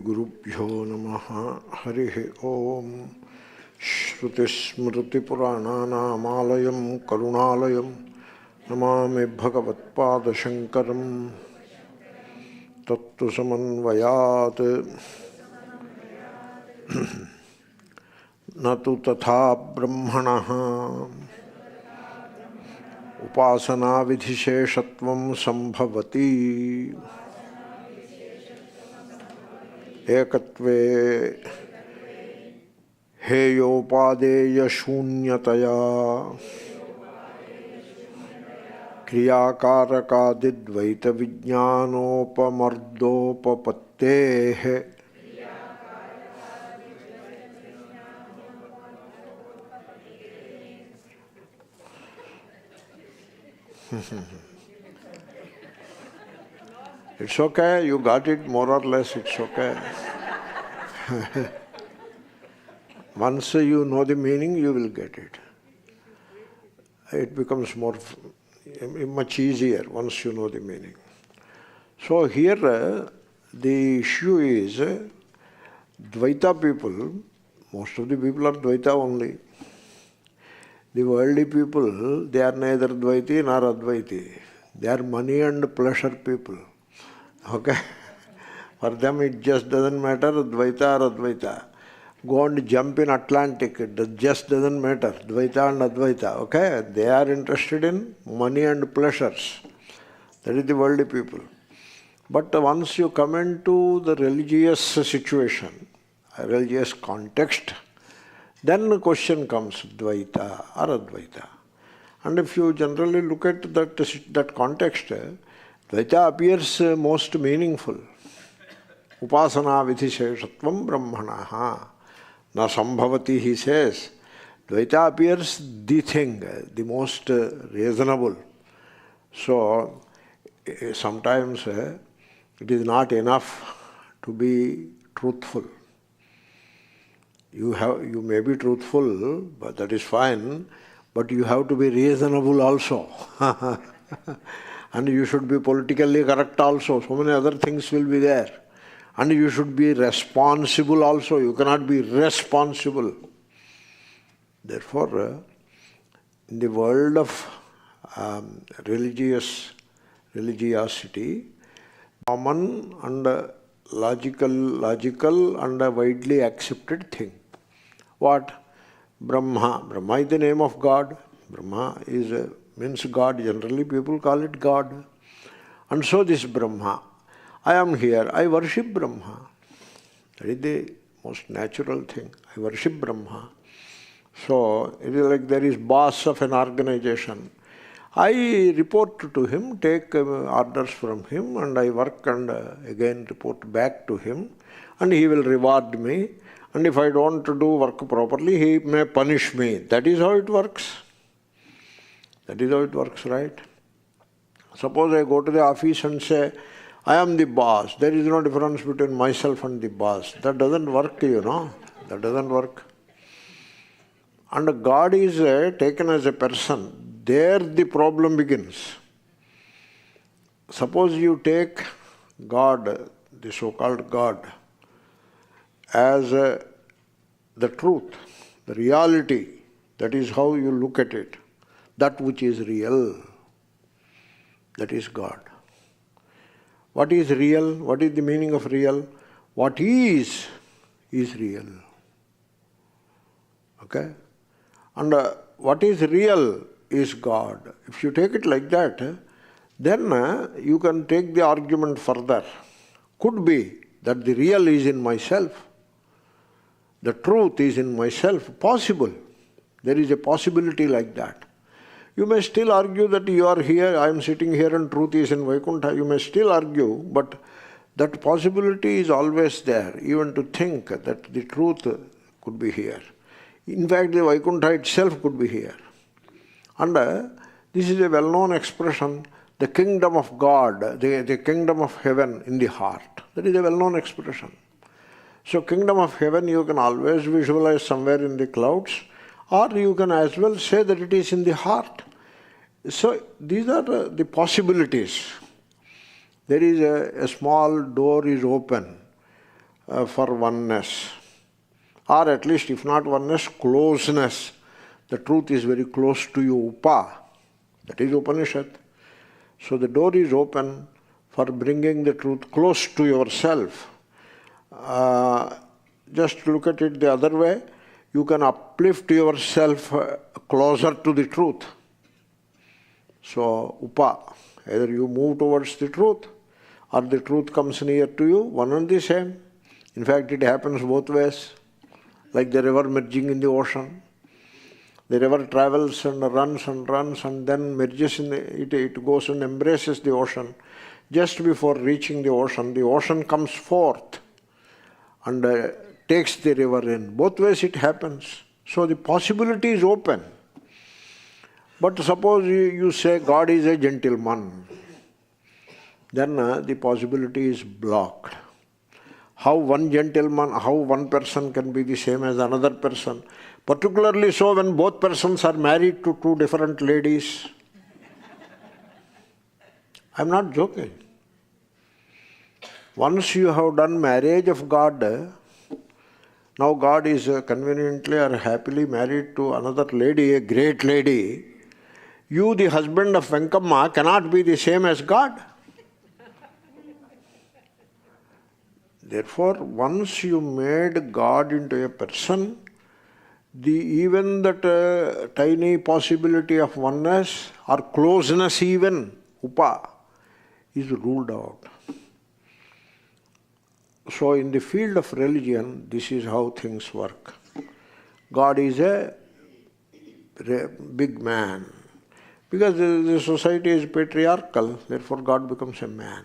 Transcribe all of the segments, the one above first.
Gurubhyo Namaha Harihi Om Shrutismrutipurananamalayam Karunalayam Namami Bhagavatpada Shankaram Tattu Samanvayat Natu Tatha Brahmanaha Upasana Vidhisheshatvam Sambhavati Ekatve Heyopadeya Shunyataya Kriyakaraka Vijñānopamardopapattehe It's okay, you got it more or less, it's okay. Once you know the meaning, you will get it. It becomes much easier once you know the meaning. So here the issue is Dvaita people, most of the people are Dvaita only. The worldly people, they are neither Dvaiti nor Advaiti. They are money and pleasure people. Okay? For them it just doesn't matter Dvaita or Advaita. Go and jump in Atlantic, it just doesn't matter, Dvaita and Advaita. Okay? They are interested in money and pleasures. That is the worldly people. But once you come into the religious situation, a religious context, then the question comes, Dvaita or Advaita. And if you generally look at that context, Dvaita appears most meaningful. Upasana vidhisheshatvam brahmanaha. Na sambhavati, he says. Dvaita appears the thing, the most reasonable. So, sometimes it is not enough to be truthful. You may be truthful, but that is fine, but you have to be reasonable also. And you should be politically correct also. So many other things will be there. And you should be responsible also. You cannot be responsible. Therefore, in the world of religiosity, common and logical and a widely accepted thing. What? Brahma. Brahma is the name of God. Brahma means God. Generally people call it God. And so this Brahma. I am here. I worship Brahma. That is the most natural thing. I worship Brahma. So it is like there is boss of an organization. I report to him, take orders from him, and I work and again report back to him, and he will reward me. And if I don't do work properly, he may punish me. That is how it works. That is how it works, right? Suppose I go to the office and say, I am the boss. There is no difference between myself and the boss. That doesn't work, That doesn't work. And God is taken as a person. There the problem begins. Suppose you take God, the so-called God, as the truth, the reality. That is how you look at it. That which is real, that is God. What is real? What is the meaning of real? What is real. Okay? And what is real is God. If you take it like that, then you can take the argument further. Could be that the real is in myself. The truth is in myself. Possible. There is a possibility like that. You may still argue that you are here, I am sitting here and truth is in Vaikuntha. You may still argue, but that possibility is always there, even to think that the truth could be here. In fact, the Vaikuntha itself could be here. And this is a well-known expression, the kingdom of God, the kingdom of heaven in the heart. That is a well-known expression. So kingdom of heaven you can always visualize somewhere in the clouds, or you can as well say that it is in the heart. So these are the possibilities. There is a small door is open, for oneness. Or at least, if not oneness, closeness. The truth is very close to you, upa. That is Upanishad. So the door is open for bringing the truth close to yourself. Just look at it the other way. You can uplift yourself closer to the truth. So, upa. Either you move towards the truth or the truth comes near to you, one and the same. In fact, it happens both ways. Like the river merging in the ocean. The river travels and runs and then merges in it goes and embraces the ocean. Just before reaching the ocean comes forth and takes the river in. Both ways it happens. So the possibility is open. But suppose you say God is a gentleman, then the possibility is blocked. How one person can be the same as another person? Particularly so when both persons are married to two different ladies. I am not joking. Once you have done marriage of God, now God is conveniently or happily married to another lady, a great lady. You, the husband of Venkamma, cannot be the same as God. Therefore, once you made God into a person, even that tiny possibility of oneness or closeness even, upa, is ruled out. So in the field of religion, this is how things work. God is a big man. Because the society is patriarchal, therefore God becomes a man.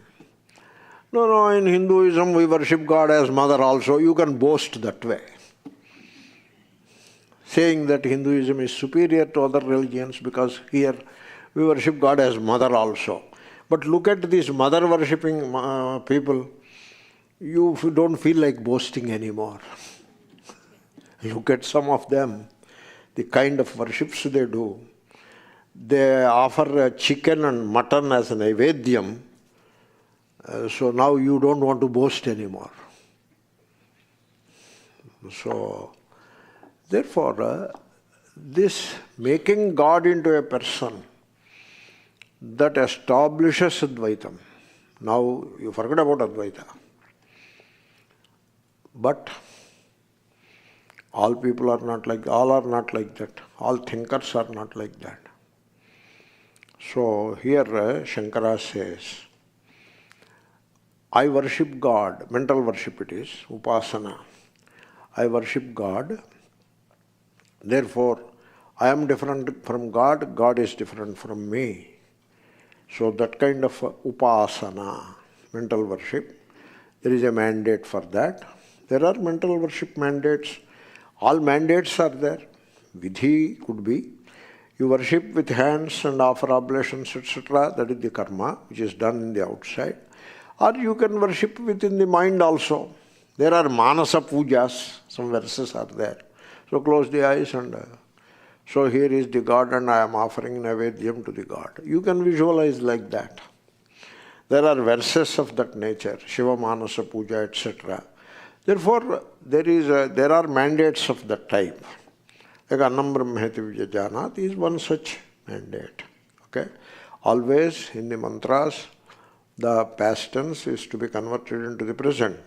No, in Hinduism we worship God as mother also. You can boast that way. Saying that Hinduism is superior to other religions because here we worship God as mother also. But look at these mother worshipping people, you don't feel like boasting anymore. Look at some of them, the kind of worships they do. They offer chicken and mutton as an naivedyam, so now you don't want to boast anymore. So, therefore, this making God into a person that establishes Advaitam. Now you forget about Advaita. But all people are not like, all are not like that. All thinkers are not like that. So here Shankara says, I worship God, mental worship it is, upasana. I worship God, therefore I am different from God, God is different from me. So that kind of upasana, mental worship, there is a mandate for that. There are mental worship mandates. All mandates are there. Vidhi could be. You worship with hands and offer oblations, etc. That is the karma, which is done in the outside. Or you can worship within the mind also. There are manasa pujas, some verses are there. So close the eyes and so here is the God and I am offering naivedyam to the God. You can visualize like that. There are verses of that nature, Shiva Manasa Puja, etc. Therefore, there are mandates of that type. Like Annam Brahmeti Vyajanat is one such mandate. Okay? Always in the mantras, the past tense is to be converted into the present.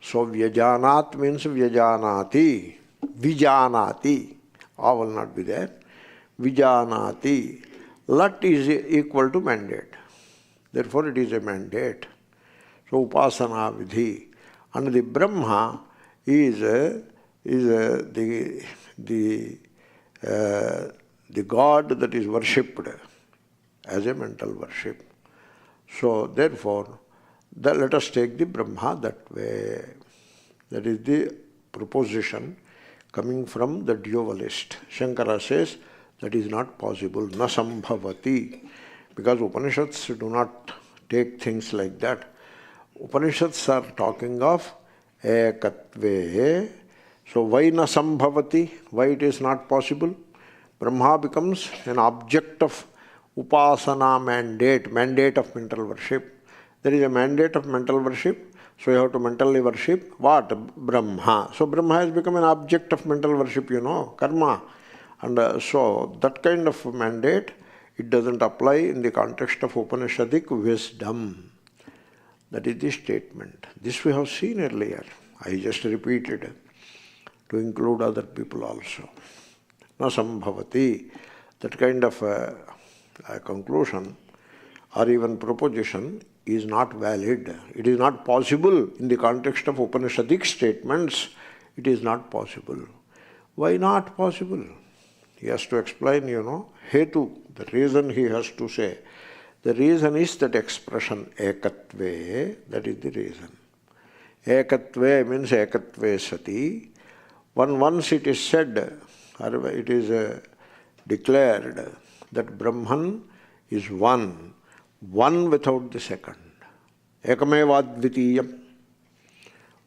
So Vyajanat means Vyajanati, Vijanati. A will not be there. Vijanati. Lat is equal to mandate. Therefore it is a mandate. So Upasana Vidhi. And the Brahma is the God that is worshipped as a mental worship. So therefore, let us take the Brahma that way. That is the proposition coming from the dualist. Shankara says that is not possible. Na sambhavati. Because Upanishads do not take things like that. Upanishads are talking of ekatve. So why na sambhavati? Why it is not possible? Brahma becomes an object of upasana mandate of mental worship. There is a mandate of mental worship So you have to mentally worship what? Brahma. So Brahma has become an object of mental worship, karma. And so that kind of mandate, it doesn't apply in the context of Upanishadic wisdom. That is the statement. This we have seen earlier. I just repeated to include other people also. Na sambhavati. That kind of a conclusion or even proposition is not valid. It is not possible in the context of Upanishadic statements. It is not possible. Why not possible? He has to explain, hetu, the reason he has to say. The reason is that expression ekatve, that is the reason. Ekatve means ekatve sati. Once it is said, or it is declared that Brahman is one without the second. Ekamevadvitiyam.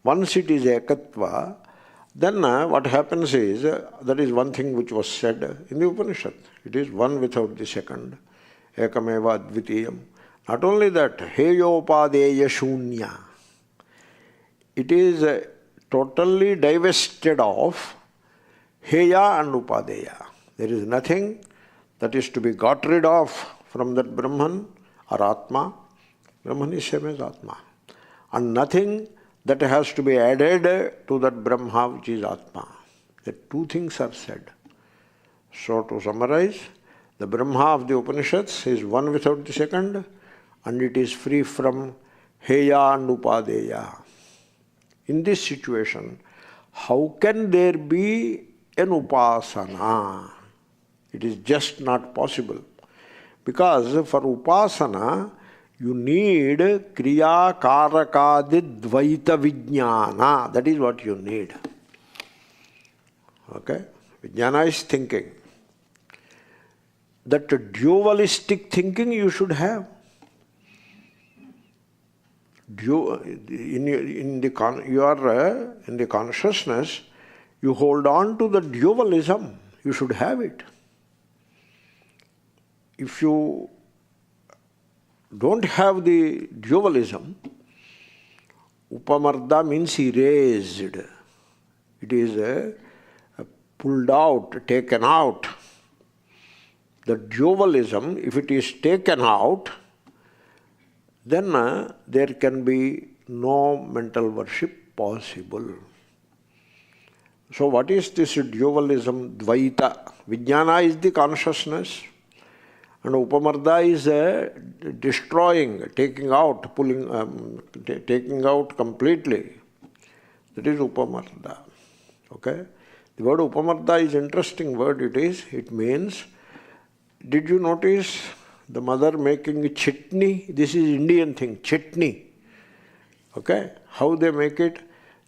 Once it is ekatva, then what happens is, that is one thing which was said in the Upanishad. It is one without the second. Ekamevadvitiyam. Not only that, heyopadeya shunya. It is totally divested of heya and upadeya. There is nothing that is to be got rid of from that Brahman or Atma. Brahman is same as Atma. And nothing that has to be added to that Brahma which is Atma. The two things are said. So to summarize, the Brahma of the Upanishads is one without the second, and it is free from heya and upadeya. In this situation, how can there be an upasana? It is just not possible. Because for upasana, you need kriya karakadi dvaita vijnana. That is what you need. Okay? Vijnana is thinking. That dualistic thinking you should have. In the consciousness, you hold on to the dualism. You should have it. If you don't have the dualism, upamarda means erased. It is pulled out, taken out. The dualism, if it is taken out, then there can be no mental worship possible. So what is this dualism? Dvaita. Vijnana is the consciousness. And upamarda is destroying, taking out, taking out completely. That is upamarda. Okay? The word upamarda is an interesting word it is. It means, did you notice the mother making chutney? This is Indian thing, chutney. Okay? How they make it?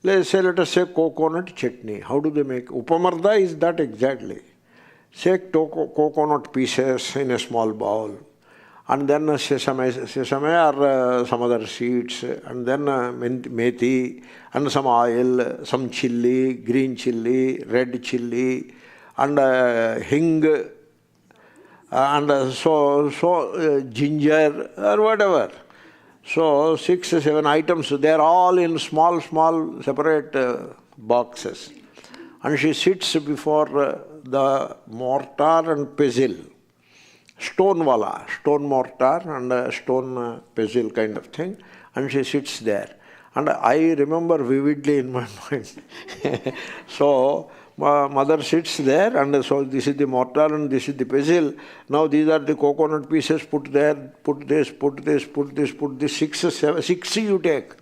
Let us say coconut chutney. How do they make? Upamarda is that exactly. Say coconut pieces in a small bowl, and then sesame or some other seeds, and then methi, and some oil, some chili, green chili, red chili, and hing, and ginger or whatever. So 6, 7 items, they are all in small separate boxes. And she sits before the mortar and pestle, stone mortar and stone pestle kind of thing, and she sits there. And I remember vividly in my mind. So mother sits there, and so this is the mortar and this is the pestle. Now these are the coconut pieces, put there, put this, 6, 7, 6 you take.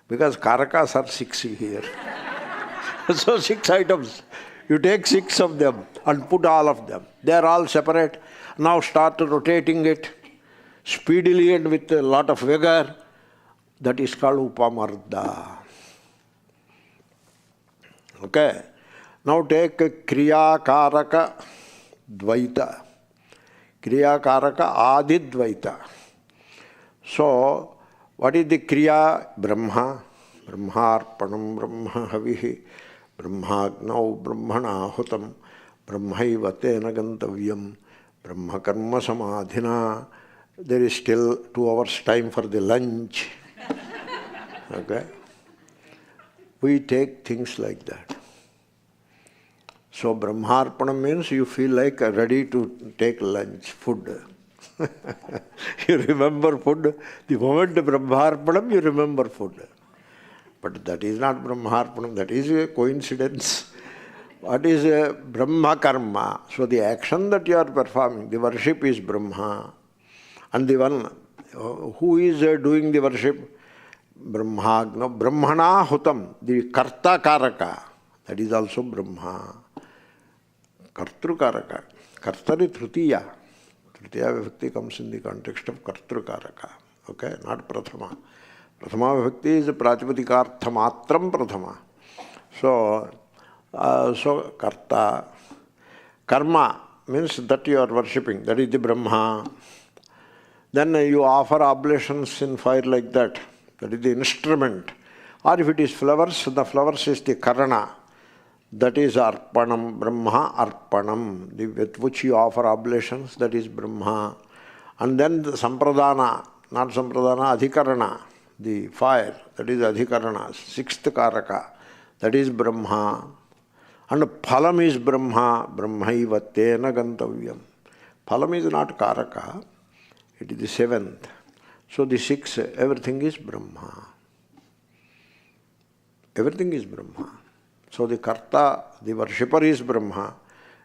Because karakas are 6 here. So 6 items. You take 6 of them and put all of them. They are all separate. Now start rotating it speedily and with a lot of vigor. That is called upamarda. Okay. Now take kriya karaka dvaita. Kriya karaka adidvaita. So, what is the kriya? Brahma. Brahmarpanam brahma havihi. Brahmagnau brahmana hutam. Brahmaiva tena gantavyam. Brahma karma samadhina. There is still 2 hours time for the lunch. Okay? We take things like that. So Brahmarpanam means you feel like ready to take lunch, food. You remember food. The moment Brahmarpanam, you remember food. But that is not Brahmarpanam, that is a coincidence. What is a Brahma karma? So the action that you are performing, the worship is Brahma. And the one who is doing the worship, Brahmagna, Brahmana hutam, the karta karaka, that is also Brahma. Kartru karaka. Kartari tritiya. Tritiya vibhakti comes in the context of kartru karaka. Okay, not prathama. Prathama vibhakti is pratipadhikartha matram prathama. So karta. Karma means that you are worshipping, that is the Brahma. Then you offer oblations in fire like that, that is the instrument. Or if it is flowers, the flowers is the karana. That is arpanam, Brahma arpanam, with which you offer oblations, that is Brahma. And then the sampradana, not sampradana, adhikarana, the fire, that is adhikarana, sixth karaka, that is Brahma. And phalam is Brahma, Brahmaiva tena gantavyam. Phalam is not karaka, it is the seventh. So the sixth, everything is Brahma. Everything is Brahma. So the karta, the worshipper is Brahma,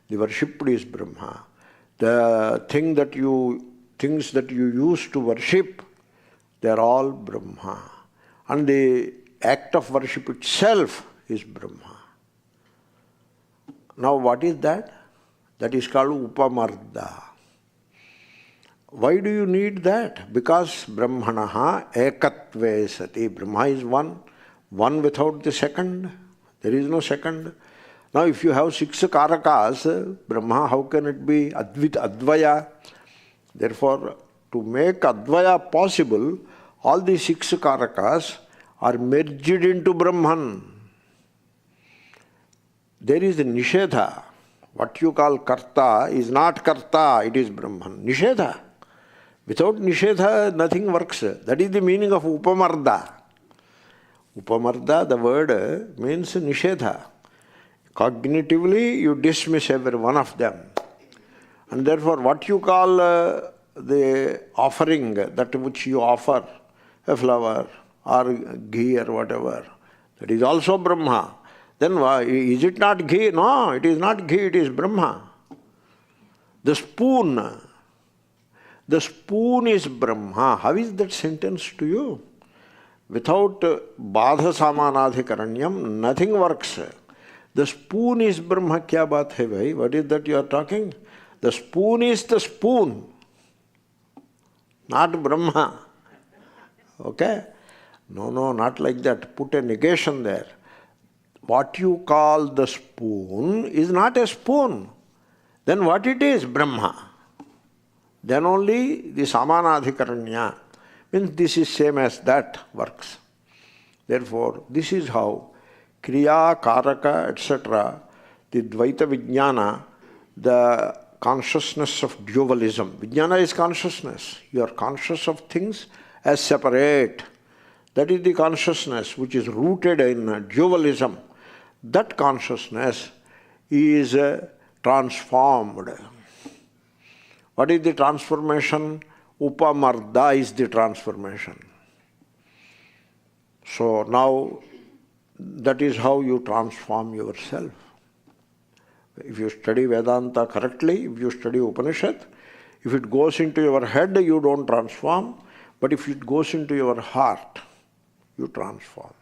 the worshipped is Brahma. The things that you use to worship, they are all Brahma. And the act of worship itself is Brahma. Now what is that? That is called upamarda. Why do you need that? Because Brahmanaha ekatve sati. Brahma is one without the second. There is no second. Now if you have six karakas, Brahma, how can it be advaya? Therefore, to make advaya possible, all these six karakas are merged into Brahman. There is a nishedha. What you call karta is not karta, it is Brahman. Nishedha. Without nishedha, nothing works. That is the meaning of upamarda. Upamarda, the word means nishedha. Cognitively, you dismiss every one of them. And therefore, what you call the offering, that which you offer, a flower or ghee or whatever, that is also Brahma. Then why? Is it not ghee? No, it is not ghee, it is Brahma. The spoon is Brahma. How is that sentence to you? Without badha samanadhikaranyam, nothing works. The spoon is Brahma. Kya baat hai bhai? What is that you are talking? The spoon is the spoon, not Brahma. Okay? No, not like that. Put a negation there. What you call the spoon is not a spoon. Then what it is? Brahma. Then only the samanadhikaranya means this is same as that works. Therefore, this is how kriya, karaka, etc., the dvaita vijnana, the consciousness of dualism. Vijnana is consciousness. You are conscious of things as separate. That is the consciousness which is rooted in dualism. That consciousness is transformed. What is the transformation? Upamarda is the transformation. So now, that is how you transform yourself. If you study Vedanta correctly, if you study Upanishad, if it goes into your head, you don't transform. But if it goes into your heart, you transform.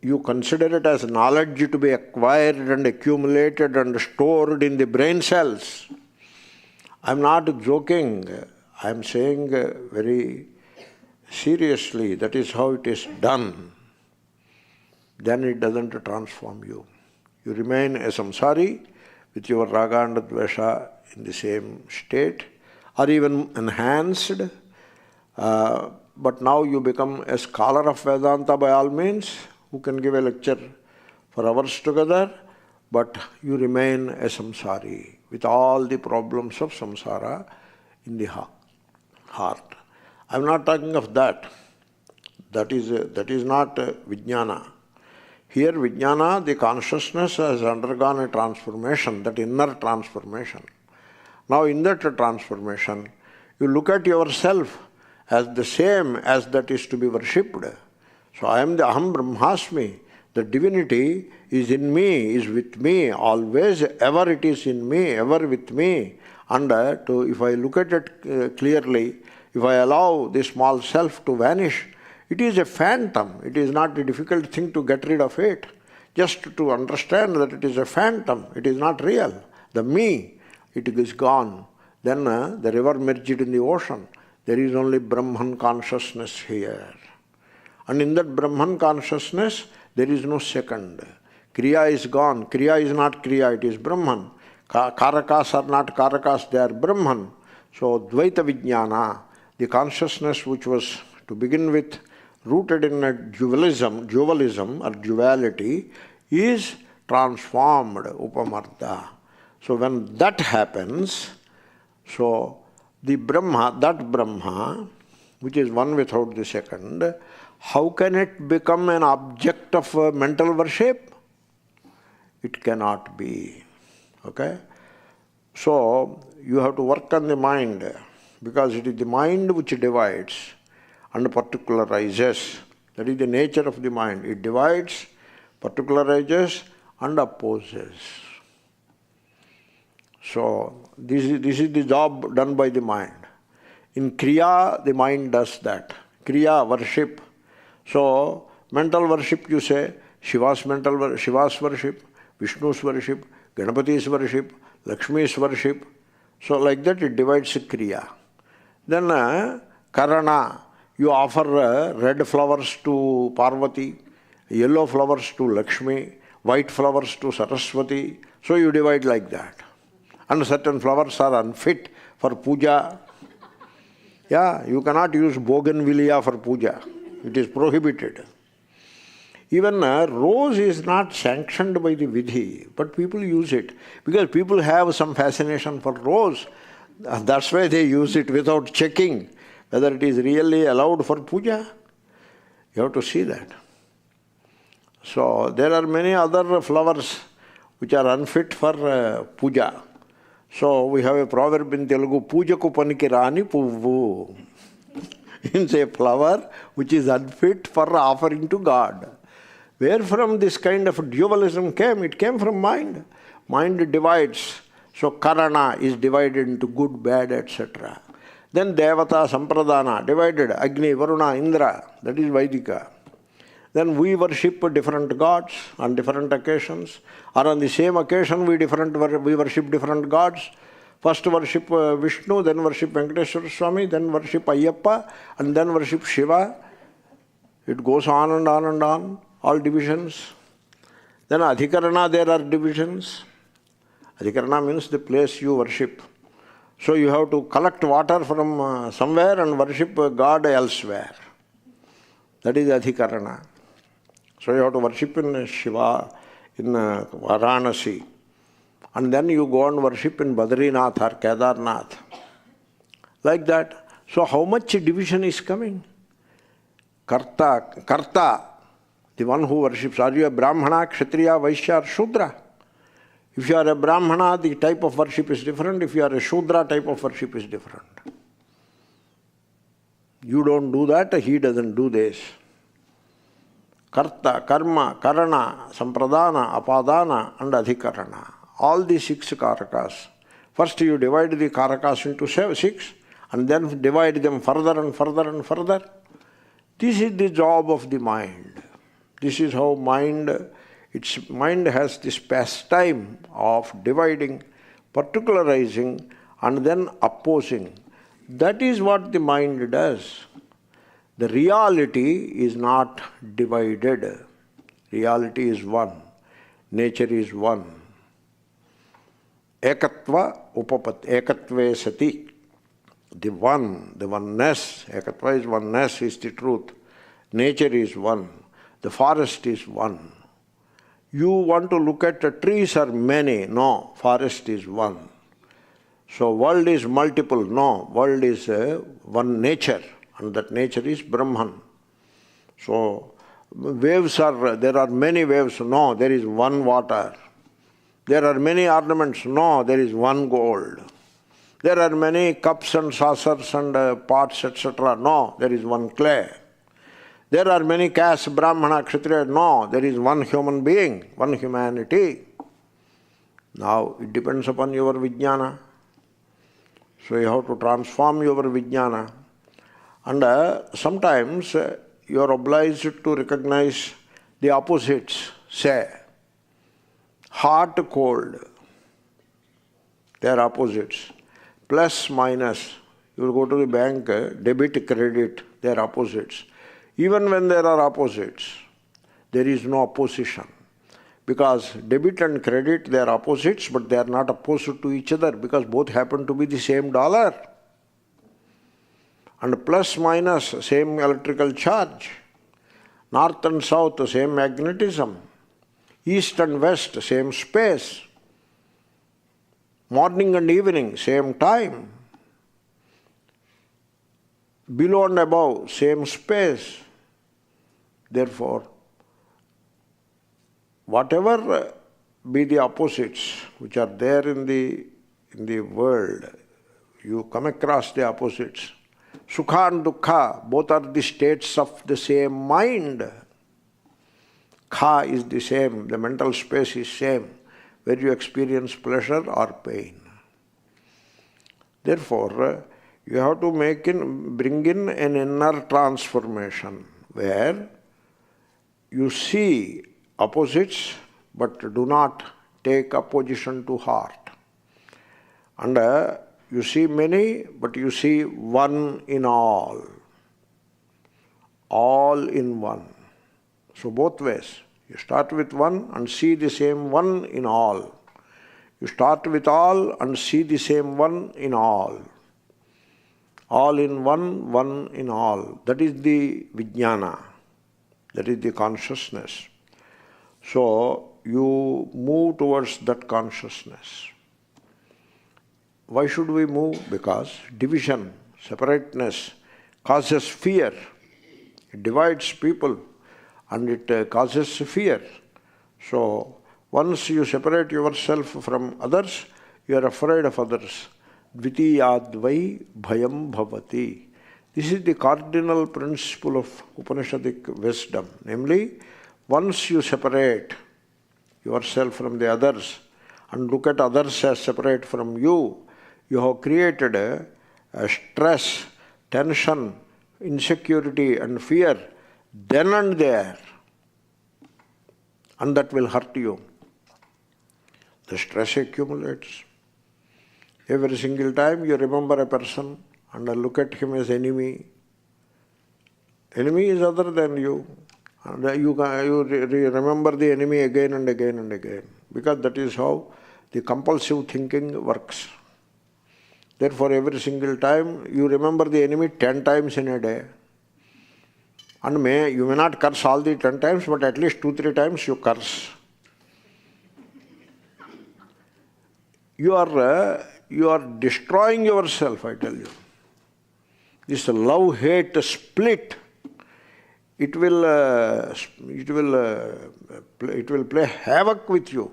You consider it as knowledge to be acquired and accumulated and stored in the brain cells. I'm not joking. I'm saying very seriously, that is how it is done. Then it doesn't transform you. You remain a samsari with your raga and dvesha in the same state, or even enhanced. But now you become a scholar of Vedanta by all means, who can give a lecture for hours together, but you remain a samsari with all the problems of samsara in the heart. I'm not talking of that. That is not Vijnana. Here Vijnana, the consciousness has undergone a transformation, that inner transformation. Now in that transformation, you look at yourself as the same as that is to be worshipped. So I am the Aham Brahmasmi. The divinity is in me, is with me, always, ever it is in me, ever with me. And if I look at it clearly, if I allow the small self to vanish, it is a phantom. It is not a difficult thing to get rid of it. Just to understand that it is a phantom, it is not real. The me, it is gone. Then the river merged in the ocean. There is only Brahman consciousness here. And in that Brahman consciousness, there is no second. Kriya is gone. Kriya is not Kriya, it is Brahman. Karakas are not Karakas, they are Brahman. So Dvaita Vijnana, the consciousness which was to begin with rooted in a dualism or duality, is transformed, upamartha. So when that happens, so the Brahma, that Brahma, which is one without the second, how can it become an object of mental worship? It cannot be. Okay? So you have to work on the mind, because it is the mind which divides and particularizes. That is the nature of the mind. It divides, particularizes and opposes. So this is the job done by the mind. In Kriya, the mind does that. Kriya, worship. So mental worship, you say, Shiva's worship, Vishnu's worship, Ganapati's worship, Lakshmi's worship. So like that it divides Kriya. Then Karana, you offer red flowers to Parvati, yellow flowers to Lakshmi, white flowers to Saraswati. So you divide like that. And certain flowers are unfit for puja. Yeah, you cannot use bougainvillea for puja. It is prohibited. Even rose is not sanctioned by the Vidhi, but people use it. Because people have some fascination for rose. That's why they use it without checking whether it is really allowed for puja. You have to see that. So there are many other flowers which are unfit for puja. So we have a proverb in Telugu, Pujaku paniki rani puvvu. It's a flower which is unfit for offering to God. Where from this kind of dualism came? It came from mind. Mind divides. So Karana is divided into good, bad, etc. Then Devata, Sampradana, divided. Agni, Varuna, Indra, that is Vaidika. Then we worship different gods on different occasions. Or on the same occasion we worship different gods. First worship Vishnu, then worship Venkateswara Swami, then worship Ayyappa, and then worship Shiva. It goes on and on and on, all divisions. Then Adhikarana, there are divisions. Adhikarana means the place you worship. So you have to collect water from somewhere and worship God elsewhere. That is Adhikarana. So you have to worship in Shiva, in Varanasi. And then you go and worship in Badrinath or Kedarnath. Like that. So how much division is coming? Karta, the one who worships. Are you a Brahmana, Kshatriya, Vaishya or Shudra? If you are a Brahmana, the type of worship is different. If you are a Shudra, type of worship is different. You don't do that, he doesn't do this. Karta, Karma, Karana, Sampradana, Apadana and Adhikarana. All the 6 Karakas. First you divide the Karakas into 6 and then divide them further and further and further. This is the job of the mind. This is how mind has this pastime of dividing, particularizing and then opposing. That is what the mind does. The reality is not divided. Reality is one. Nature is one. Ekatva upapat, ekatve sati. The one, the oneness. Ekatva is oneness, is the truth. Nature is one. The forest is one. You want to look at the trees are many. No, forest is one. So world is multiple. No, world is one nature. And that nature is Brahman. So, there are many waves. No, there is one water. There are many ornaments. No, there is one gold. There are many cups and saucers and pots, etc. No, there is one clay. There are many castes, Brahmana, Kshatriya. No, there is one human being, one humanity. Now, it depends upon your vijnana. So you have to transform your vijnana. And sometimes you are obliged to recognize the opposites. Say, hot, cold. They are opposites. Plus, minus. You will go to the bank, debit, credit. They are opposites. Even when there are opposites, there is no opposition. Because debit and credit, they are opposites, but they are not opposed to each other because both happen to be the same dollar. And plus minus, same electrical charge. North and south, same magnetism. East and west, same space. Morning and evening, same time. Below and above, same space. Therefore, whatever be the opposites which are there in the world, you come across the opposites. Sukha and dukkha, both are the states of the same mind. Kha is the same, the mental space is same, where you experience pleasure or pain. Therefore, you have to bring in an inner transformation where you see opposites but do not take opposition to heart. And you see many, but you see one in all. All in one. So both ways. You start with one and see the same one in all. You start with all and see the same one in all. All in one, one in all. That is the vijnana. That is the consciousness. So you move towards that consciousness. Why should we move? Because division, separateness causes fear. It divides people and it causes fear. So once you separate yourself from others, you are afraid of others. Dvitiyadvai bhayam bhavati. This is the cardinal principle of Upanishadic wisdom. Namely, once you separate yourself from the others and look at others as separate from you, you have created a stress, tension, insecurity and fear then and there. And that will hurt you. The stress accumulates. Every single time you remember a person and look at him as enemy. Enemy is other than you. And you remember the enemy again and again and again. Because that is how the compulsive thinking works. Therefore, every single time you remember the enemy 10 times in a day. And you may not curse all the 10 times, but at least 2-3 times you curse. You are destroying yourself, I tell you. This love-hate split, it will play havoc with you.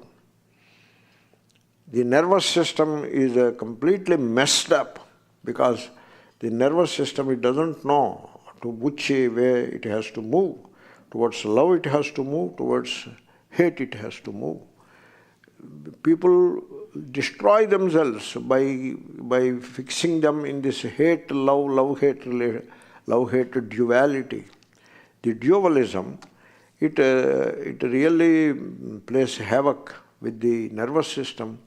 The nervous system is completely messed up because the nervous system, it doesn't know to which way it has to move. Towards love it has to move, towards hate it has to move. People destroy themselves by fixing them in this hate-love, love-hate duality. The dualism, it really plays havoc with the nervous system,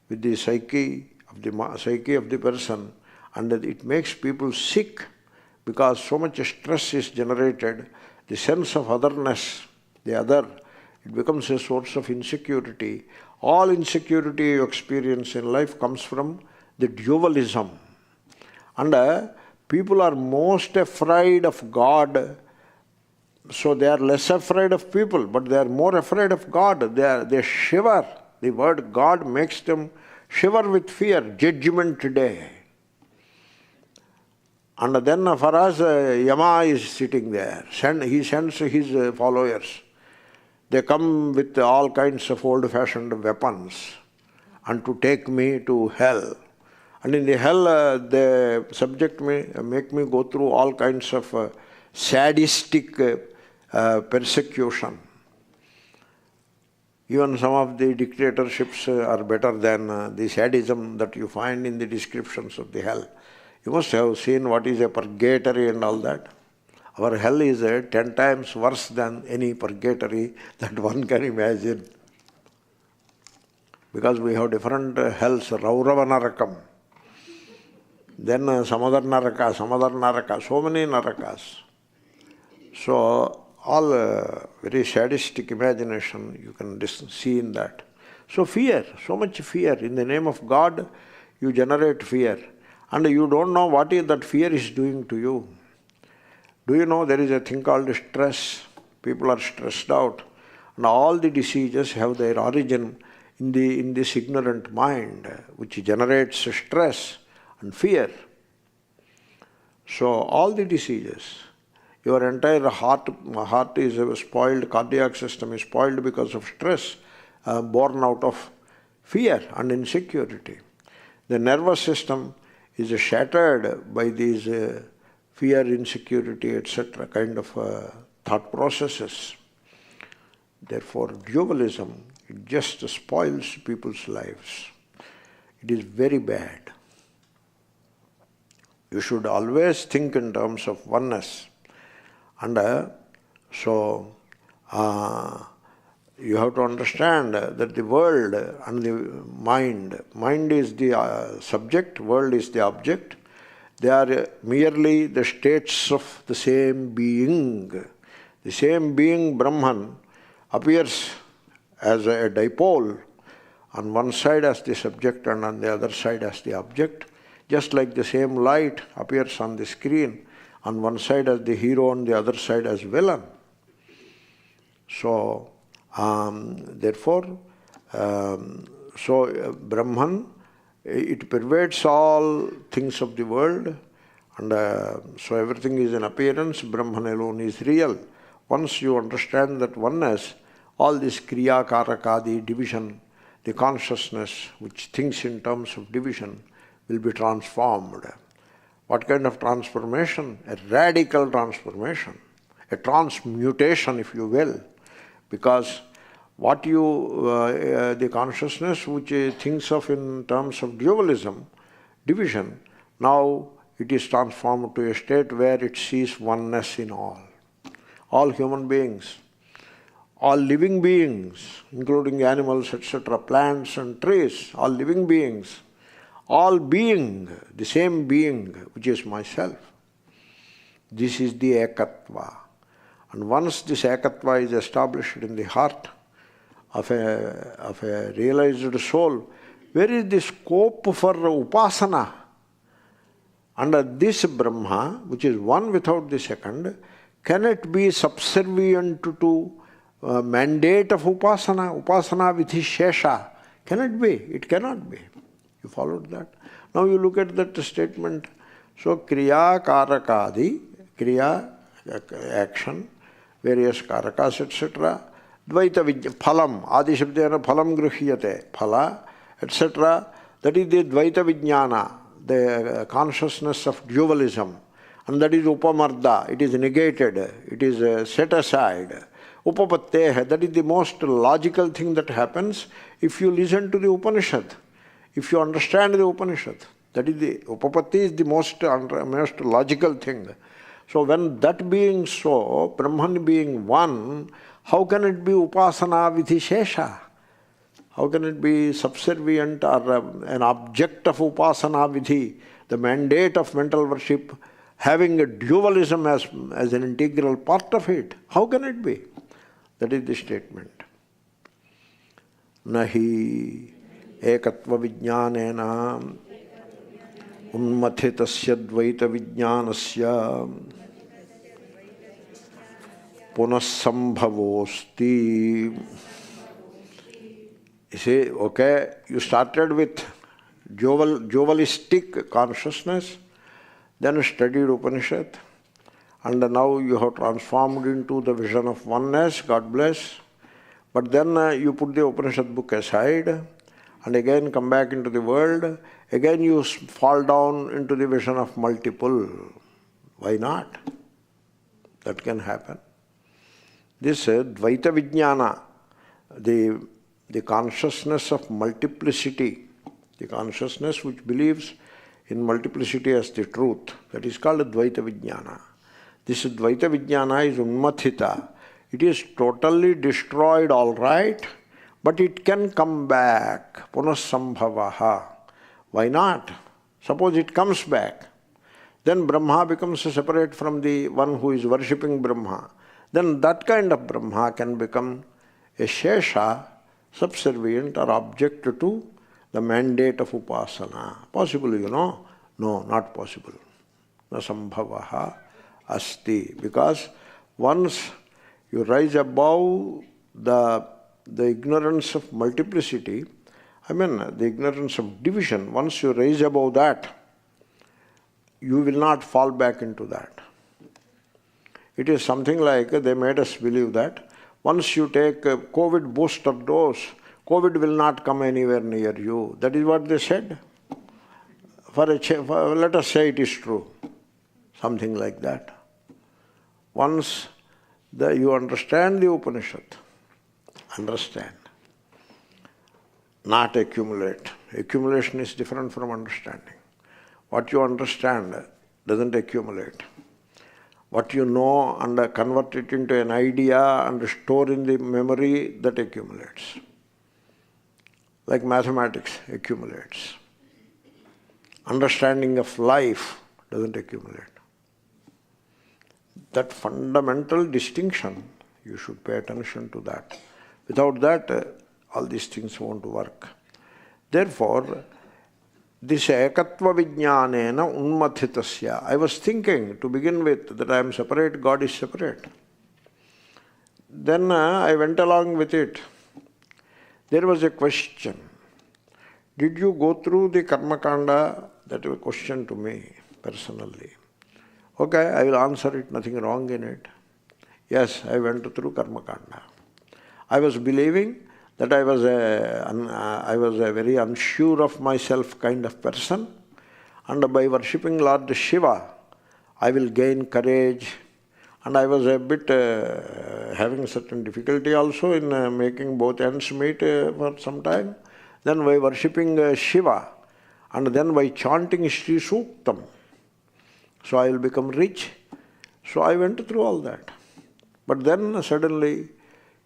with the psyche of the person, and it makes people sick because so much stress is generated. The sense of otherness, the other, it becomes a source of insecurity. All insecurity you experience in life comes from the dualism. And people are most afraid of God. So they are less afraid of people, but they are more afraid of God. They shiver. The word God makes them shiver with fear. Judgment Day. And then for us, Yama is sitting there. He sends his followers. They come with all kinds of old-fashioned weapons and to take me to hell. And in the hell, they subject me, make me go through all kinds of sadistic persecution. Even some of the dictatorships are better than the sadism that you find in the descriptions of the hell. You must have seen what is a purgatory and all that. Our hell is 10 times worse than any purgatory that one can imagine. Because we have different hells, Raurava Narakam, then Samadar Naraka, so many Narakas. So, all very sadistic imagination you can see in that. So fear, so much fear. In the name of God, you generate fear. And you don't know what that fear is doing to you. Do you know there is a thing called stress? People are stressed out. And all the diseases have their origin in this ignorant mind, which generates stress and fear. So all the diseases, your entire heart is spoiled, cardiac system is spoiled because of stress, born out of fear and insecurity. The nervous system is shattered by these fear, insecurity, etc. kind of thought processes. Therefore, dualism, it just spoils people's lives. It is very bad. You should always think in terms of oneness. And you have to understand that the world and the mind is the subject, world is the object. They are merely the states of the same being. The same being, Brahman, appears as a dipole, on one side as the subject and on the other side as the object, just like the same light appears on the screen, on one side as the hero, on the other side as villain. So, therefore, Brahman, it pervades all things of the world, and so everything is an appearance, Brahman alone is real. Once you understand that oneness, all this Kriya, Karaka, the division, the consciousness which thinks in terms of division will be transformed. What kind of transformation? A radical transformation, a transmutation, if you will, because what the consciousness which thinks of in terms of dualism, division, now it is transformed to a state where it sees oneness in all human beings, all living beings, including animals, etc., plants and trees, all living beings, all being, the same being, which is myself. This is the ekatva. And once this ekatva is established in the heart of a realized soul, where is the scope for upasana? Under this Brahma, which is one without the second, can it be subservient to mandate of upasana vidhi shesha? Can it be? It cannot be. You followed that? Now you look at that statement. So kriya karakadi, kriya, action, various karakas, etc. Dvaita phalam, adi shabdena phalam gruhyate, phala, etc. That is the dvaita vijnana, the consciousness of dualism. And that is upamarda, it is negated, it is set aside. Upapatteha, that is the most logical thing that happens if you listen to the Upanishad, if you understand the Upanishad. That is the upapatti is the most logical thing. So when that being so, Brahman being one, how can it be upasana vidhi shesha? How can it be subservient or an object of upasana vidhi, the mandate of mental worship, having a dualism as an integral part of it? How can it be? That is the statement. Nahi ekatva vijnanena unmathitasya dvaita vijnanasya punasambhavosti. You say, okay, you started with dualistic consciousness, then studied Upanishad, and now you have transformed into the vision of oneness, God bless. But then you put the Upanishad book aside and again come back into the world. Again you fall down into the vision of multiple. Why not? That can happen. This Dvaita Vijnana, the consciousness of multiplicity, the consciousness which believes in multiplicity as the truth, that is called Dvaita Vijnana. This Dvaita Vijnana is Unmathita. It is totally destroyed, all right, but it can come back. Punasambhavaha. Why not? Suppose it comes back. Then Brahma becomes separate from the one who is worshipping Brahma. Then that kind of Brahma can become a Shesha, subservient or object to the mandate of Upasana. Possible, you know? No, not possible. Na sambhavaha asti. Because once you rise above the ignorance of multiplicity, the ignorance of division, once you rise above that, you will not fall back into that. It is something like they made us believe that once you take a COVID booster dose, COVID will not come anywhere near you. That is what they said. Let us say it is true. Something like that. Once you understand the Upanishad, understand. Not accumulate. Accumulation is different from understanding. What you understand doesn't accumulate. What you know and convert it into an idea and store in the memory, that accumulates. Like mathematics accumulates. Understanding of life doesn't accumulate. That fundamental distinction, you should pay attention to that. Without that, all these things won't work. Therefore, this ekatva vijnanena unmathitasya. I was thinking to begin with that I am separate, God is separate. Then I went along with it. There was a question. Did you go through the Karma Kanda? That was a question to me personally. Okay, I will answer it, nothing wrong in it. Yes, I went through Karma Kanda. I was believing that I was a very unsure of myself kind of person, and by worshipping Lord Shiva, I will gain courage. And I was a bit having certain difficulty also in making both ends meet for some time. Then by worshipping Shiva, and then by chanting Sri Suktam, so I will become rich. So I went through all that. But then suddenly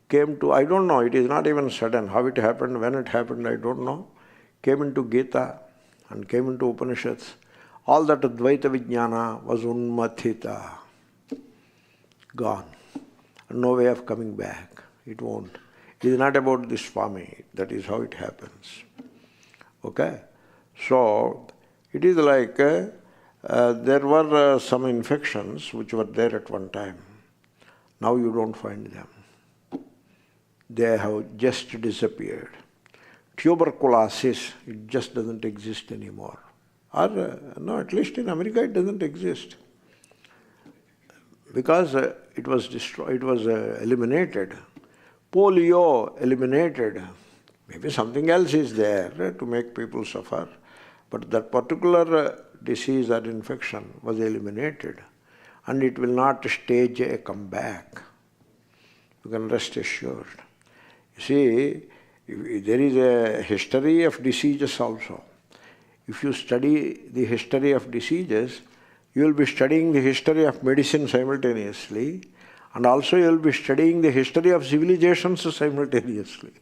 came to, I don't know, it is not even sudden. How it happened, when it happened, I don't know. Came into Gita and came into Upanishads. All that Dvaita Vijnana was unmathita. Gone. And no way of coming back. It won't. It is not about the Swami. That is how it happens. Okay? So, it is like there were some infections which were there at one time. Now you don't find them. They have just disappeared. Tuberculosis, it just doesn't exist anymore. Or, no, at least in America it doesn't exist. Because it was destroyed, it was eliminated. Polio eliminated. Maybe something else is there to make people suffer. But that particular disease or infection was eliminated. And it will not stage a comeback. You can rest assured. You see, there is a history of diseases also. If you study the history of diseases, you will be studying the history of medicine simultaneously, and also you will be studying the history of civilizations simultaneously.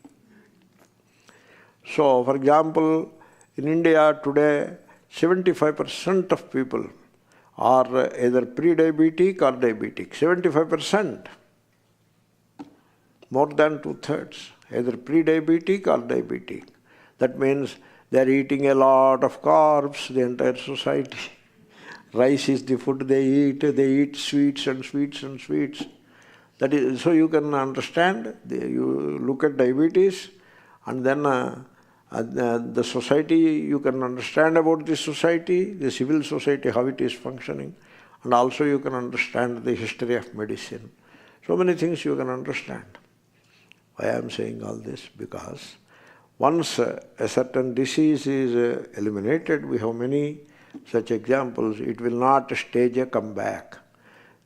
So, for example, in India today, 75% of people are either pre-diabetic or diabetic. 75%. More than 2/3. Either pre-diabetic or diabetic. That means they are eating a lot of carbs, the entire society. Rice is the food they eat sweets and sweets and sweets. That is, so you can understand, you look at diabetes and then The society, you can understand about the society, the civil society, how it is functioning, and also you can understand the history of medicine. So many things you can understand. Why I am saying all this? Because once a certain disease is eliminated, we have many such examples, it will not stage a comeback.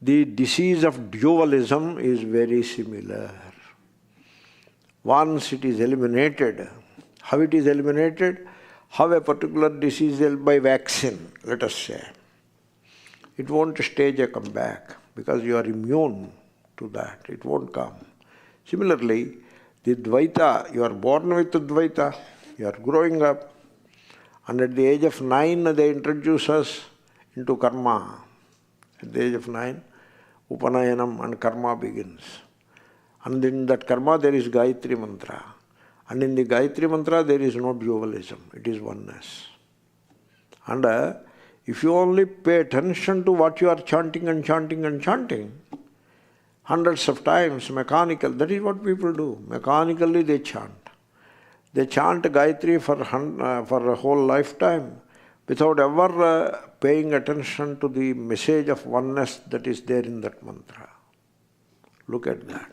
The disease of dualism is very similar. Once it is eliminated, how it is eliminated? How a particular disease is by vaccine, let us say. It won't stage a comeback because you are immune to that. It won't come. Similarly, the Dvaita, you are born with Dvaita, you are growing up, and at the age of 9 they introduce us into karma. At the age of 9, Upanayanam and karma begins. And in that karma there is Gayatri Mantra. And in the Gayatri Mantra there is no dualism, it is oneness. And if you only pay attention to what you are chanting and chanting and chanting, hundreds of times, mechanical, that is what people do. Mechanically they chant. They chant Gayatri for a whole lifetime without ever paying attention to the message of oneness that is there in that mantra. Look at that.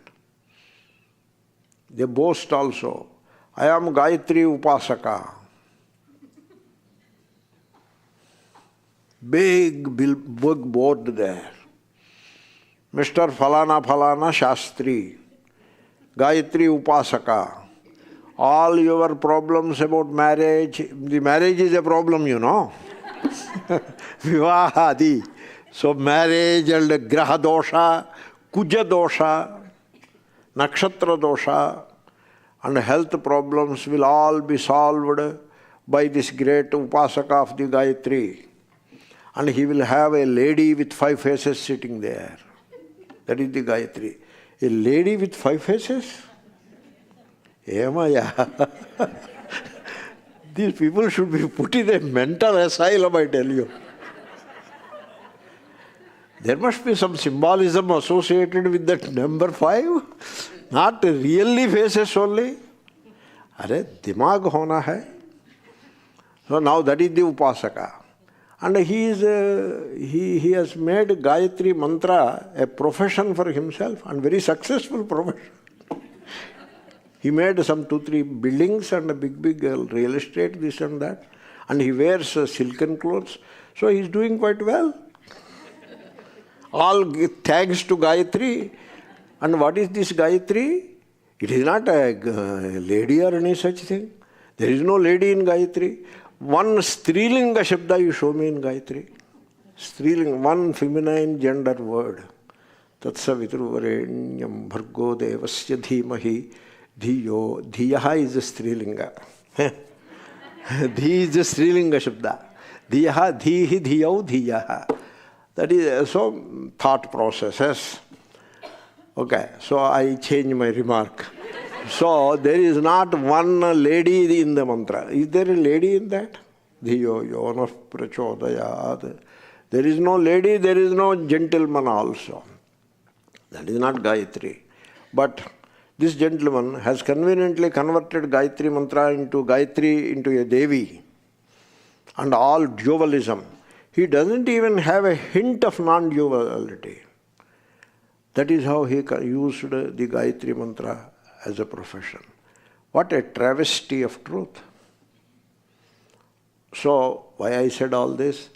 They boast also, I am Gayatri Upasaka. Big board there. Mr. Falana Falana Shastri, Gayatri Upasaka. All your problems about marriage, the marriage is a problem, you know. Vivahadi. So marriage and graha dosha, kuja dosha, nakshatra dosha, and health problems will all be solved by this great Upasaka of the Gayatri. And he will have a lady with 5 faces sitting there. That is the Gayatri. A lady with 5 faces? Emaya. These people should be put in a mental asylum, I tell you. There must be some symbolism associated with that number 5. Not really faces only. Are dimag hona hai. So now that is the Upasaka. And he has made Gayatri Mantra a profession for himself, and very successful profession. He made some 2-3 buildings and a big real estate, this and that. And he wears silken clothes. So he is doing quite well. All thanks to Gayatri. And what is this Gayatri? It is not a lady or any such thing. There is no lady in Gayatri. One Strilinga Shabda you show me in Gayatri. Strilinga, one feminine gender word. Tatsa vitruvarenyam bhargo devasya dhimahi dhiyo. Dhiyaha is a Strilinga. Dhi is a Strilinga Shabda. Dhiyaha, dhihi, dhiyau, dhiyaha. That is so thought processes. Okay, so I change my remark. So there is not one lady in the mantra. Is there a lady in that? Dhiyo yonah prachodayat. There is no lady, there is no gentleman also. That is not Gayatri. But this gentleman has conveniently converted Gayatri mantra into Gayatri into a Devi and all dualism. He doesn't even have a hint of non-duality. That is how he used the Gayatri mantra as a profession. What a travesty of truth. So, why I said all this?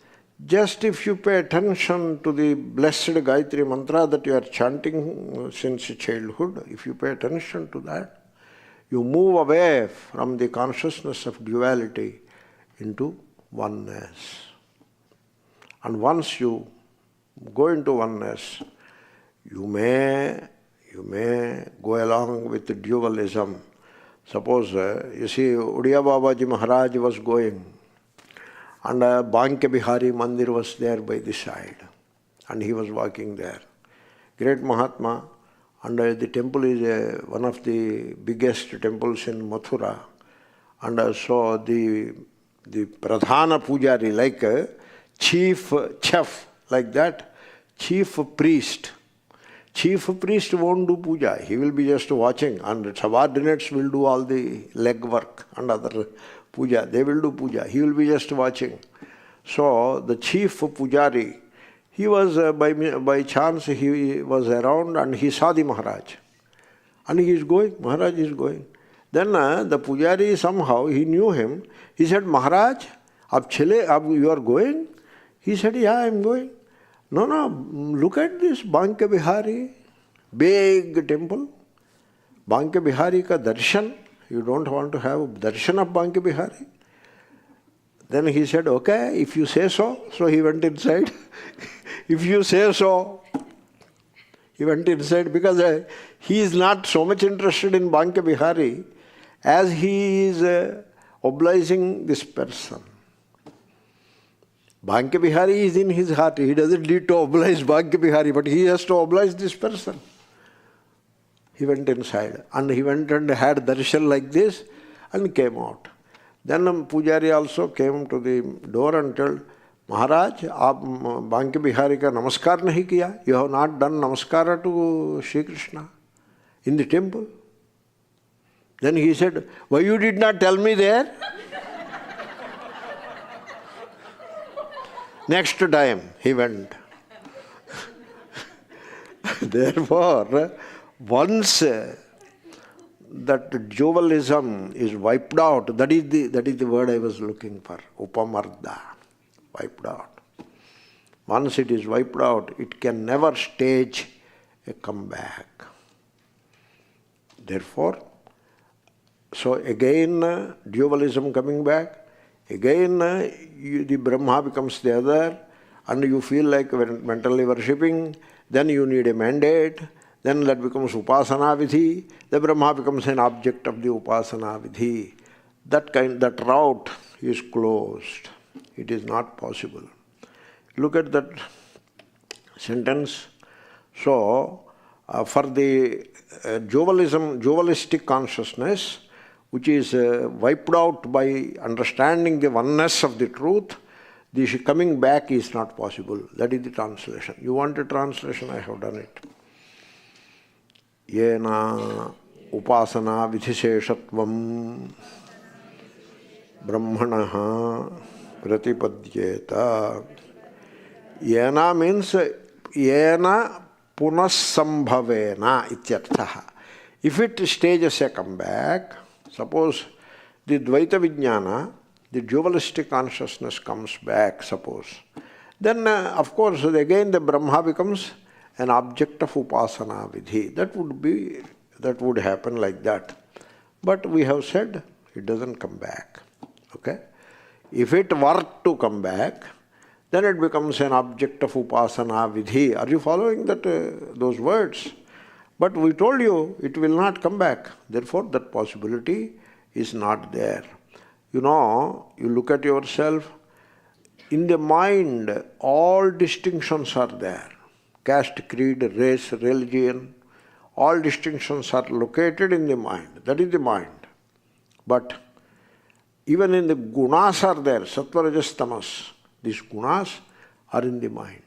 Just if you pay attention to the blessed Gayatri mantra that you are chanting since childhood, if you pay attention to that, you move away from the consciousness of duality into oneness. And once you go into oneness, you may go along with the dualism. Suppose, you see, Udiya Babaji Maharaj was going, and Banke Bihari Mandir was there by the side, and he was walking there. Great Mahatma, and the temple is one of the biggest temples in Mathura, and so the Pradhana Pujari, like chief chef, like that, chief priest, Chief priest won't do puja. He will be just watching, and subordinates will do all the leg work and other puja. They will do puja. He will be just watching. So the chief pujari, he was by chance he was around and he saw the Maharaj. And he is going, Maharaj is going. Then the pujari somehow, he knew him. He said, Maharaj, you are going? He said, yeah, I am going. No, look at this Banka Bihari, big temple. Banka Bihari ka darshan. You don't want to have darshan of Banka Bihari? Then he said, okay, if you say so. So he went inside. If you say so. He went inside because he is not so much interested in Banka Bihari as he is obliging this person. Banka Bihari is in his heart. He doesn't need to oblige Banka Bihari, but he has to oblige this person. He went inside and he went and had darshan like this and came out. Then Pujari also came to the door and told, Maharaj, aap Banka Bihari ka namaskar nahi kiya. You have not done namaskara to Shri Krishna in the temple. Then he said, why you did not tell me there? Next time he went. Therefore, once that dualism is wiped out, that is the word I was looking for, upamarda, wiped out. Once it is wiped out, it can never stage a comeback. Therefore, so again dualism coming back, again the Brahma becomes the other, and you feel like mentally worshipping, then you need a mandate, then that becomes upasana vidhi, the Brahma becomes an object of the upasana vidhi. That route is closed. It is not possible. Look at that sentence. So, for the dualistic consciousness, which is wiped out by understanding the oneness of the truth, the coming back is not possible. That is the translation. You want a translation? I have done it. Yena upasana vidhisheshatvam brahmanaha pratipadyeta. Yena means yena punasambhavena ityarthaha. If it stages a comeback, suppose the Dvaita Vijnana, the dualistic consciousness comes back, suppose, then of course again the Brahma becomes an object of upasana vidhi. That would happen like that. But we have said it doesn't come back. Okay? If it were to come back, then it becomes an object of upasana vidhi. Are you following that those words? But we told you it will not come back. Therefore, that possibility is not there. You know, you look at yourself, in the mind, all distinctions are there. Caste, creed, race, religion, all distinctions are located in the mind. That is the mind. But even in the gunas are there, sattva, rajas, tamas. These gunas are in the mind.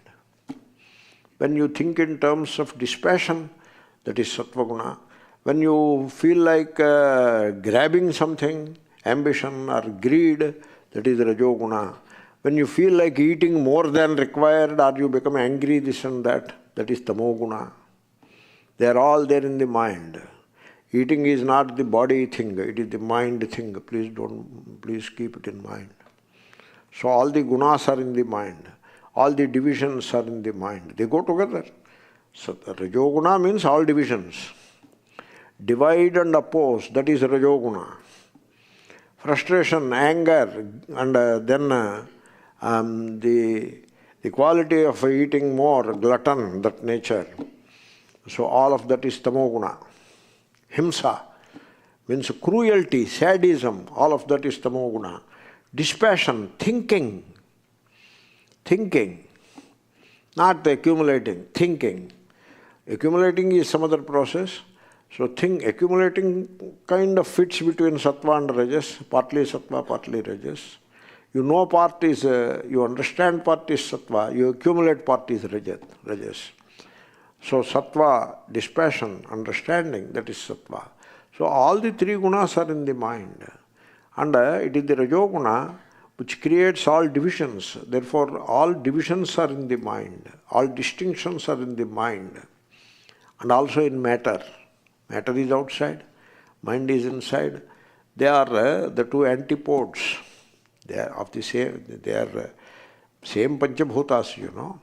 When you think in terms of dispassion, that is sattva guna. When you feel like grabbing something, ambition or greed, that is rajoguna. When you feel like eating more than required or you become angry, this and that is tamoguna. They are all there in the mind. Eating is not the body thing, it is the mind thing. Please keep it in mind. So all the gunas are in the mind. All the divisions are in the mind. They go together. So rajoguna means all divisions. Divide and oppose, that is rajoguna. Frustration, anger, and then the quality of eating more, glutton, that nature. So all of that is tamoguna. Himsa means cruelty, sadism, all of that is tamoguna. Dispassion, thinking, not accumulating, thinking. Accumulating is some other process. So accumulating kind of fits between sattva and rajas, partly sattva, partly rajas. You know part is, you understand part is sattva, you accumulate part is rajas. So sattva, dispassion, understanding, that is sattva. So all the three gunas are in the mind. And it is the rajoguna which creates all divisions. Therefore, all divisions are in the mind. All distinctions are in the mind. And also in matter. Matter is outside, mind is inside. They are the two antipodes. They are of the same, they are same Panchabhutas, you know.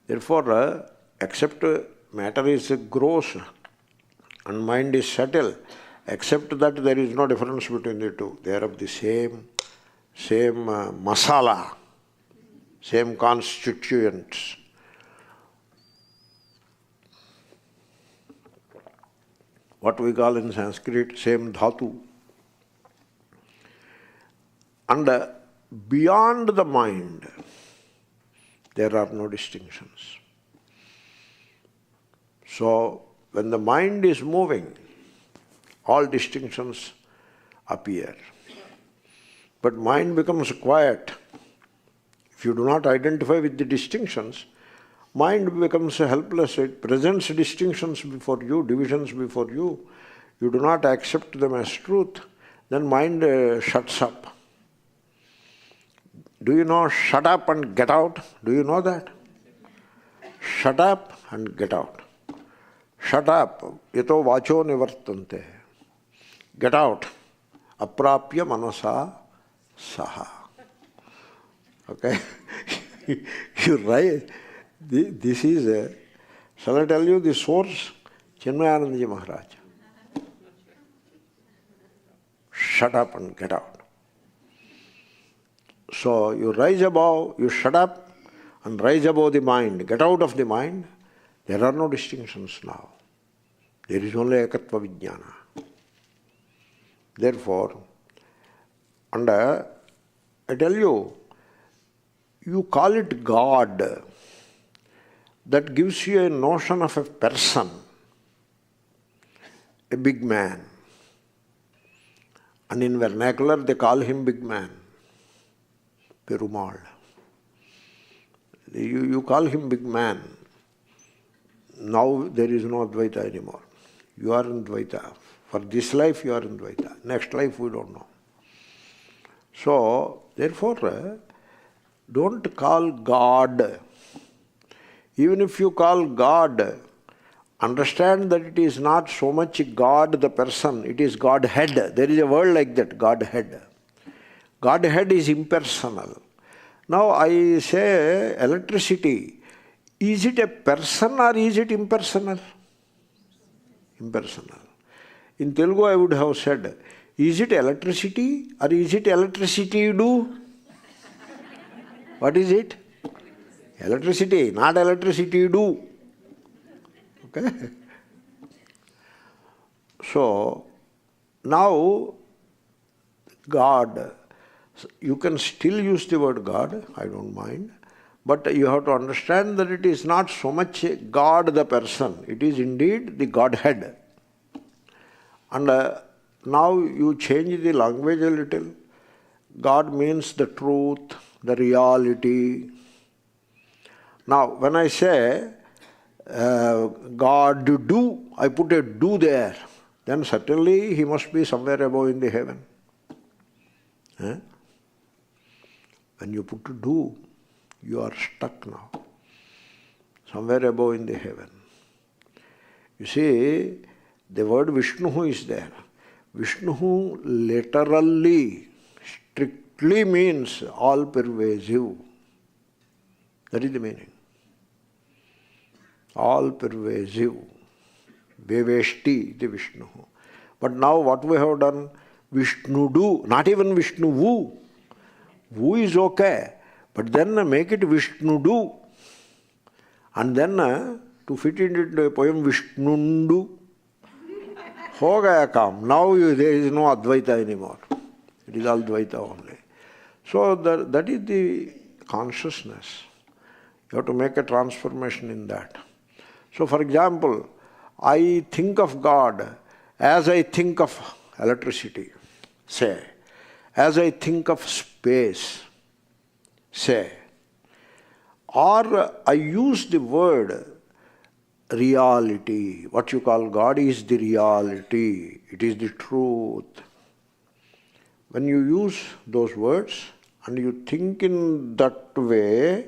Therefore, except matter is gross and mind is subtle, except that there is no difference between the two. They are of the same masala, same constituents. What we call in Sanskrit, same dhatu. And beyond the mind, there are no distinctions. So, when the mind is moving, all distinctions appear. But mind becomes quiet. If you do not identify with the distinctions, mind becomes helpless. It presents distinctions before you, divisions before you. You do not accept them as truth. Then mind shuts up. Do you know shut up and get out? Do you know that? Shut up and get out. Shut up. Yato vacho nivartante. Get out. Aprapya manasa saha. Okay? You're right. This is, shall I tell you the source? Chinmayanandaji Maharaj. Shut up and get out. So you rise above, you shut up and rise above the mind. Get out of the mind. There are no distinctions now. There is only ekatva vijnana. Therefore, and I tell you, you call it God. That gives you a notion of a person, a big man. And in vernacular, they call him big man. Perumal. You call him big man. Now there is no Advaita anymore. You are in Dvaita. For this life you are in Dvaita. Next life we don't know. So, therefore, don't call God. Even if you call God, understand that it is not so much God the person, it is Godhead. There is a word like that, Godhead. Godhead is impersonal. Now I say electricity, is it a person or is it impersonal? Impersonal. In Telugu I would have said, is it electricity or is it electricity do? What is it? Electricity, not electricity do. Okay? So, now God, you can still use the word God, I don't mind, but you have to understand that it is not so much God the person, it is indeed the Godhead. And now you change the language a little. God means the truth, the reality. Now, when I say God do, I put a do there, then certainly he must be somewhere above in the heaven. Eh? When you put do, you are stuck now. Somewhere above in the heaven. You see, the word Vishnu is there. Vishnu literally, strictly means all pervasive. That is the meaning. All pervasive. Veveshti, the Vishnu. But now what we have done, Vishnu do, not even Vishnu vu. Vu is okay, but then make it Vishnu do. And then to fit it into a poem, Vishnundu. Ho gaya kaam. Now there is no Advaita anymore. It is all Dvaita only. So that is the consciousness. You have to make a transformation in that. So for example, I think of God as I think of electricity, say. As I think of space, say. Or I use the word reality. What you call God is the reality. It is the truth. When you use those words and you think in that way,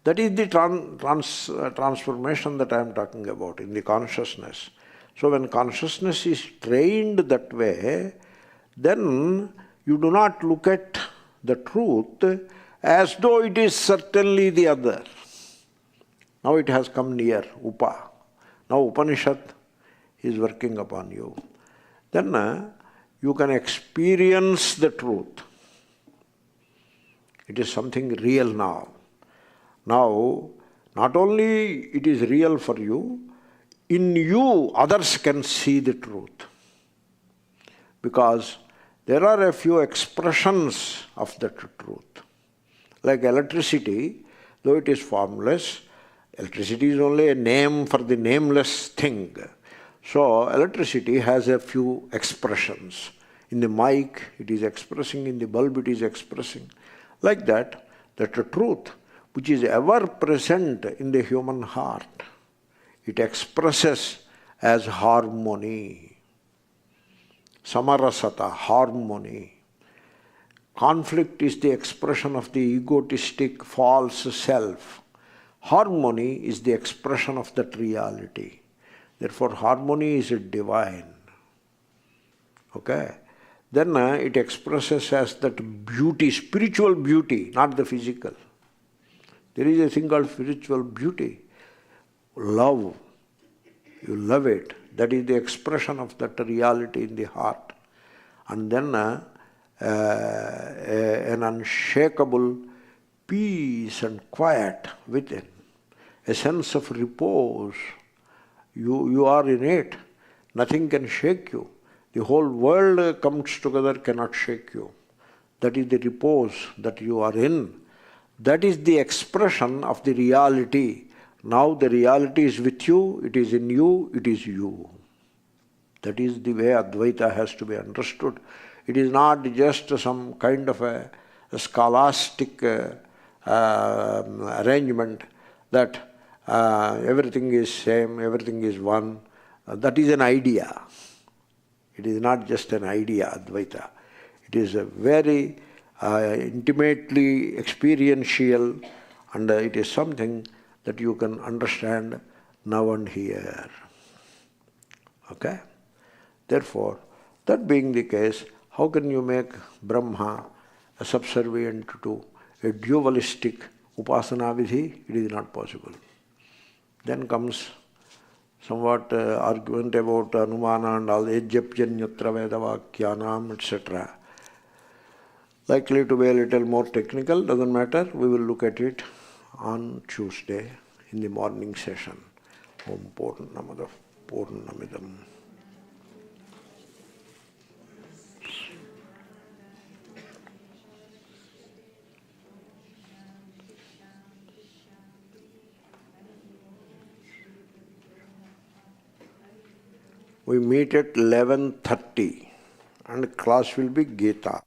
that is the transformation that I am talking about in the consciousness. So when consciousness is trained that way, then you do not look at the truth as though it is certainly the other. Now it has come near, Upa. Now Upanishad is working upon you. Then you can experience the truth. It is something real now. Now, not only it is real for you, in you others can see the truth. Because there are a few expressions of that truth. Like electricity, though it is formless, electricity is only a name for the nameless thing. So electricity has a few expressions. In the mic it is expressing, in the bulb it is expressing. Like that, the truth which is ever present in the human heart, it expresses as harmony. Samarasata, harmony. Conflict is the expression of the egotistic false self. Harmony is the expression of that reality. Therefore, harmony is divine. Okay? Then it expresses as that beauty, spiritual beauty, not the physical. There is a thing called spiritual beauty. Love. You love it. That is the expression of that reality in the heart. And then an unshakable peace and quiet within. A sense of repose. You are in it. Nothing can shake you. The whole world comes together, cannot shake you. That is the repose that you are in. That is the expression of the reality. Now the reality is with you, it is in you, it is you. That is the way Advaita has to be understood. It is not just some kind of a scholastic arrangement that everything is same, everything is one. That is an idea. It is not just an idea, Advaita. It is a very intimately experiential, and it is something that you can understand now and here. Okay? Therefore, that being the case, how can you make Brahma a subservient to a dualistic upasana vidhi? It is not possible. Then comes somewhat argument about Anumana and all, Ejapjanyatra Vedavakyanam, etc. Likely to be a little more technical, doesn't matter. We will look at it on Tuesday in the morning session. Om Purnamada Purnamidam. We meet at 11:30 and class will be Gita.